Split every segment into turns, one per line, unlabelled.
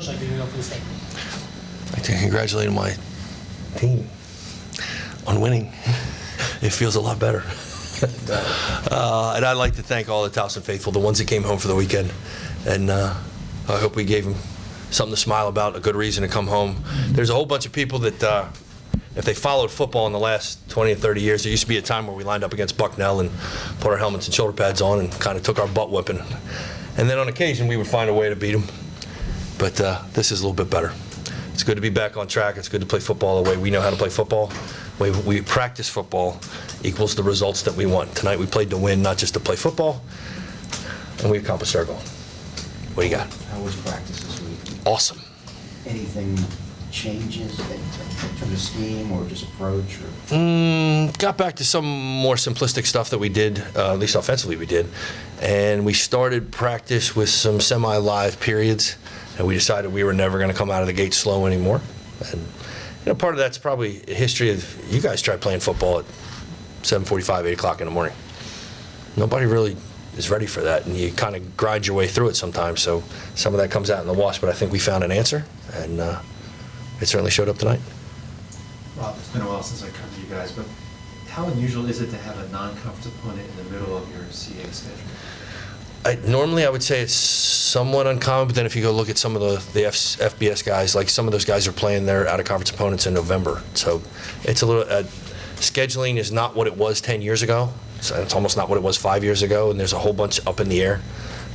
Coach, I'd like to go for the statement.
I'd like to congratulate my team on winning. It feels a lot better. And I'd like to thank all the Towson faithful, the ones that came home for the weekend. And I hope we gave them something to smile about, a good reason to come home. There's a whole bunch of people that, if they followed football in the last 20 or 30 years, there used to be a time where we lined up against Bucknell and put our helmets and shoulder pads on and kind of took our butt whipping. And then on occasion, we would find a way to beat them. But this is a little bit better. It's good to be back on track. It's good to play football the way we know how to play football. The way we practice football equals the results that we want. Tonight we played to win, not just to play football, and we accomplished our goal. What do you got?
How was practice this week?
Awesome.
Anything changes in terms of scheme or just approach? Or?
Got back to some more simplistic stuff that we did, at least offensively we did. And we started practice with some semi-live periods, and we decided we were never going to come out of the gate slow anymore. And part of that's probably a history of you guys try playing football at 7:45, 8 o'clock in the morning. Nobody really is ready for that, and you kind of grind your way through it sometimes. So some of that comes out in the wash, but I think we found an answer, and it certainly showed up tonight.
Rob, it's been a while since I covered you guys, but how unusual is it to have a non-conference opponent in the middle of your CA schedule?
Normally, I would say it's somewhat uncommon, but then if you go look at some of the FBS guys, like some of those guys are playing their out-of-conference opponents in November. So it's a little scheduling is not what it was 10 years ago. So it's almost not what it was 5 years ago, and there's a whole bunch up in the air.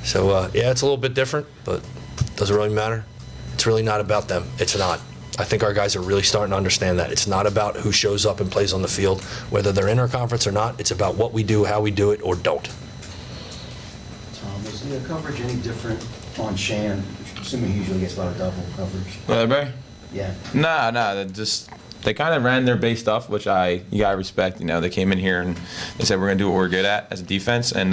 So yeah, it's a little bit different, but it doesn't really matter. It's really not about them. It's not. I think our guys are really starting to understand that. It's not about who shows up and plays on the field, whether they're in our conference or not. It's about what we do, how we do it, or don't.
Tom, is the coverage any different on Shane? Assuming he usually gets a lot of double coverage.
Leatherbury?
Yeah.
No, they kind of ran their base stuff, which you gotta respect. They came in here and they said we're gonna do what we're good at as a defense, and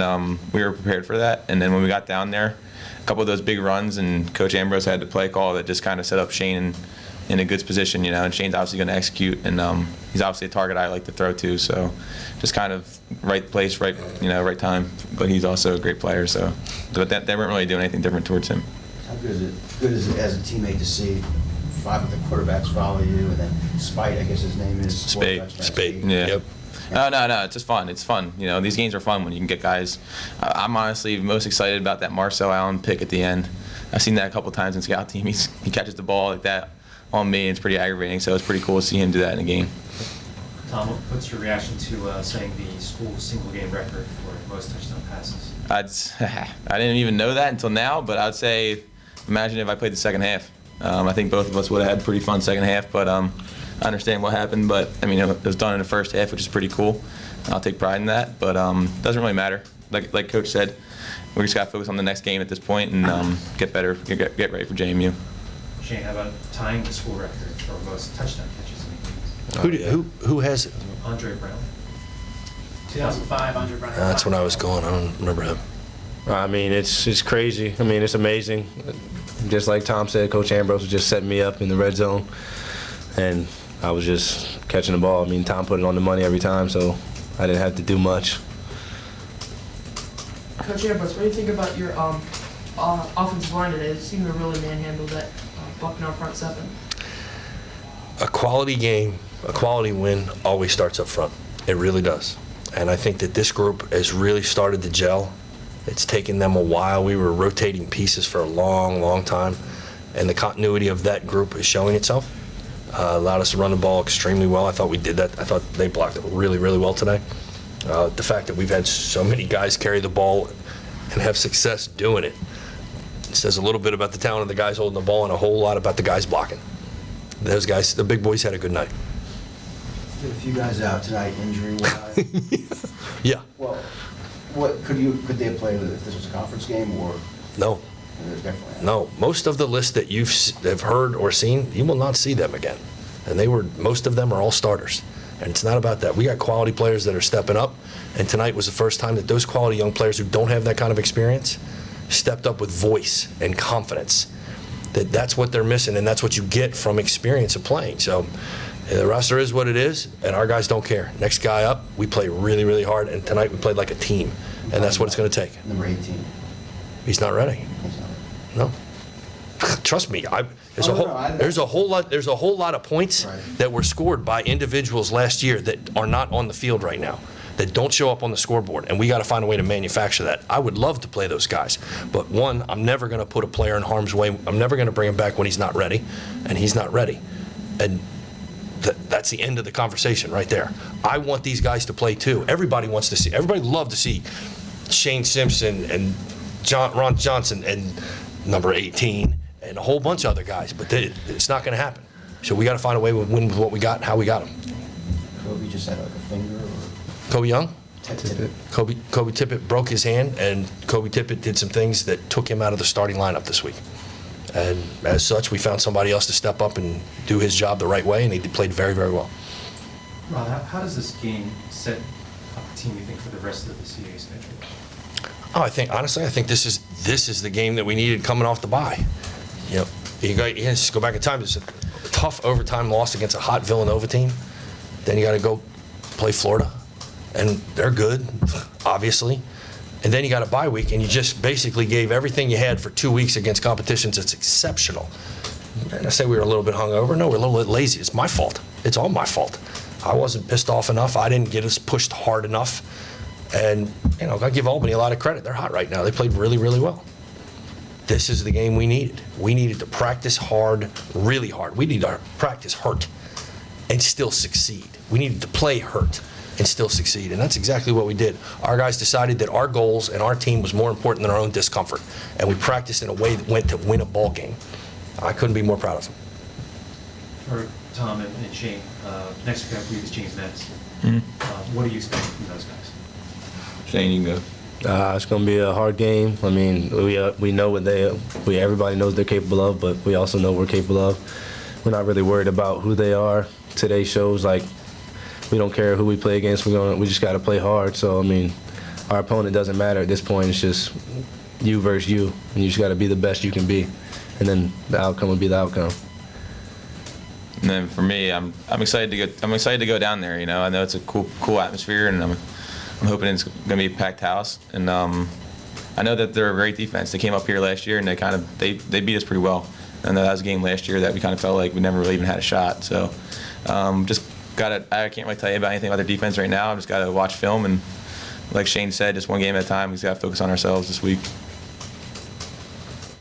we were prepared for that. And then when we got down there, a couple of those big runs, and Coach Ambrose had the play call that just kind of set up Shane in a good position, and Shane's obviously going to execute, and he's obviously a target I like to throw to, so just kind of right place, right time, but he's also a great player, so but they weren't really doing anything different towards him.
How good is it as a teammate to see 5 of the quarterbacks follow you, and then Spite, I guess his name is?
Spade.
Yeah.
Yep.
No, it's just fun. It's fun. These games are fun when you can get guys. I'm honestly most excited about that Marcel Allen pick at the end. I've seen that a couple times in scout team. He catches the ball like that on me, and it's pretty aggravating, so it's pretty cool to see him do that in a game.
Tom, what's your reaction to saying the school single-game record for most touchdown passes?
I didn't even know that until now, but I'd say, imagine if I played the second half. I think both of us would have had a pretty fun second half, but I understand what happened, but it was done in the first half, which is pretty cool. I'll take pride in that, but doesn't really matter. Like Coach said, we just got to focus on the next game at this point and get better, get ready for JMU.
Shane, how about tying the school record for most touchdown catches in the game?
Who has it?
Andre Brown.
2005, Andre Brown.
That's when I was going. I don't remember him.
It's crazy. It's amazing. Just like Tom said, Coach Ambrose was just setting me up in the red zone, and I was just catching the ball. Tom put it on the money every time, so I didn't have to do much.
Coach Ambrose, what do you think about your offensive line today? It seemed to really manhandle that Bucknell front seven.
A quality game, a quality win always starts up front. It really does. And I think that this group has really started to gel. It's taken them a while. We were rotating pieces for a long, long time. And the continuity of that group is showing itself. Allowed us to run the ball extremely well. I thought we did that. I thought they blocked it really, really well today. The fact that we've had so many guys carry the ball and have success doing it says a little bit about the talent of the guys holding the ball and a whole lot about the guys blocking. Those guys, the big boys, had a good night.
Get a few guys out tonight, injury-wise.
Yeah.
Well, could they have played if this was a conference game, or?
No.
Definitely.
No. Most of the list that have heard or seen, you will not see them again. And most of them are all starters. And it's not about that. We got quality players that are stepping up, and tonight was the first time that those quality young players who don't have that kind of experience stepped up with voice and confidence. That's what they're missing, and that's what you get from experience of playing. So the roster is what it is, and our guys don't care. Next guy up, we play really, really hard, and tonight we played like a team, and that's what it's going to take.
Number 18.
He's not ready.
He's not.
No. trust me, there's
Oh,
a
no,
whole
I-
there's a whole lot of points
Right.
that were scored by individuals last year that are not on the field right now, that don't show up on the scoreboard, and we got to find a way to manufacture that. I would love to play those guys, but one, I'm never going to put a player in harm's way. I'm never going to bring him back when he's not ready, and he's not ready, and that's the end of the conversation right there. I want these guys to play too. Everybody wants to see. Everybody love to see Shane Simpson and Ron Johnson and number 18 and a whole bunch of other guys, but it's not going to happen. So we got to find a way to win with what we got and how we got them.
Kobe just had like a finger or
Kobe Young?
Tippett.
Kobe Tippett broke his hand, and Kobe Tippett did some things that took him out of the starting lineup this week. And as such, we found somebody else to step up and do his job the right way, and he played very, very well.
Rob, how does this game set up the team, you think, for the rest of the CAA schedule?
Oh, honestly, I think this is the game that we needed coming off the bye. You know, you just go back in time. It's a tough overtime loss against a hot Villanova team. Then you got to go play Florida, and they're good, obviously. And then you got a bye week, and you just basically gave everything you had for 2 weeks against competitions that's exceptional. And I say we were a little bit hungover. No, we're a little bit lazy. It's my fault. It's all my fault. I wasn't pissed off enough. I didn't get us pushed hard enough. And, you know, I give Albany a lot of credit. They're hot right now. They played really, really well. This is the game we needed. We needed to practice hard, really hard. We needed to practice hurt and still succeed. We needed to play hurt and still succeed, and that's exactly what we did. Our guys decided that our goals and our team was more important than our own discomfort, and we practiced in a way that went to win a ball game. I couldn't be more proud of them.
For Tom and Shane, next week I believe is James Madison. What are you expecting from those guys?
Shane, you can go.
It's going to be a hard game. I mean, we know what everybody knows they're capable of, but we also know we're capable of. We're not really worried about who they are. Today shows like we don't care who we play against. We just got to play hard. So I mean, our opponent doesn't matter at this point. It's just you versus you, and you just got to be the best you can be, and then the outcome will be the outcome.
And then for me, I'm excited to go. I'm excited to go down there. You know, I know it's a cool atmosphere, and I'm hoping it's going to be a packed house. And I know that they're a great defense. They came up here last year, and they beat us pretty well. And that was a game last year that we kind of felt like we never really even had a shot. So I can't really tell you about anything about their defense right now. I just got to watch film, and like Shane said, just one game at a time. We just got to focus on ourselves this week.